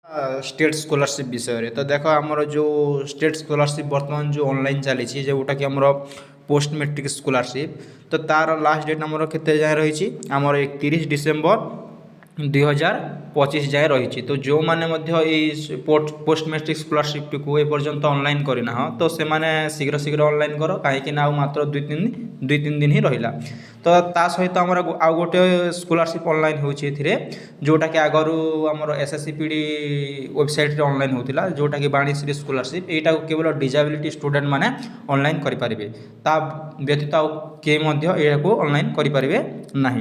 State scholarship विषय तो देख आमर जो स्टेट स्कॉलरशिप बर्तमान जो ऑनलाइन चली जोटा कि आमर पोस्ट मैट्रिक स्कॉलरशिप तो तार लास्ट डेट आमर केते जाए रही आमर 31 डिसेम्बर 2025 जाए रही तो जो मैंने पोस्ट मैट्रिक स्कॉलरशिप को एपर्यंत ऑनलाइन करना तो से माने शीघ्र शीघ्र ऑनलाइन कर कहीं मात्र 2-3 दिन ही रहा तो ता सहित आमर आउ गोटे स्कॉलरशिप ऑनलाइन होती जोटा कि आगु आमर एसएससीपीडी वेबसाइट ऑनलाइन होता जोटा कि वाणिश्री स्कॉलरशिप यहाँ केवल डिजेबिलिटी स्टूडेंट मैंने ऑनलाइन करेंगे ता व्यतीत आउ किए ऑनलाइन करेंगे ना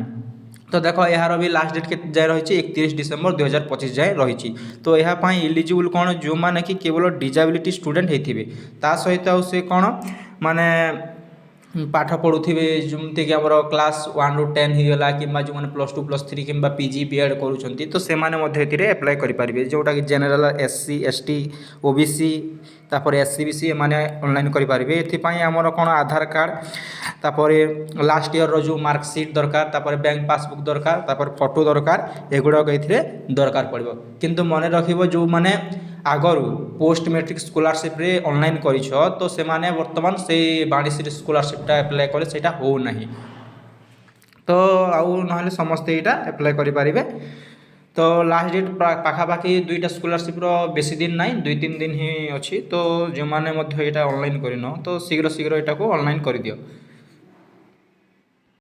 तो देख यार भी लास्ट डेट के जाए रही 31 डिसेम्बर 2025 जाए रही तो यहाँ इलिजिबल कौन जो मैंने कि केवल डिजेबिलिटी स्टूडेंट होते सहित आउ से कौन माने पाठ पढ़ुवे जमीक आम क्लास 1 ରୁ 10 होगा कि जो मैंने +2 +3 कि पीजी बीएड करुँच तो से एप्लाय करेंगे जोटा कि जेनेराल एससी एसटी ओबीसी तापर एससीबीसी मैंने ऑनलाइन करेंगे ये आमर कौन आधार कार्ड तापर लास्ट ईयर रो जो मार्कसीट दरकार तापर बैंक पासबुक दरकार तापर फोटो दरकार एगुड़ाक ये दरकार पड़ो किंतु मन रखिब जो मैंने आगरू पोस्ट मैट्रिक स्कॉलरशिप रे ऑनलाइन करिछ तो से माने वर्तमान से वाणिश्री स्कॉलरशिपटा एप्लाय कले सेटा हो नहीं तो आउ ना समस्ते यहाँ एप्लाय करेंगे तो लास्ट डेट पाखापाखि 2टा स्कॉलरशिप बेसी दिन ना 2-3 दिन ही अच्छी तो जो मैंने यहाँ ऑनलाइन करन तो शीघ्र शीघ्र यहाँ ऑनलाइन कर दियो।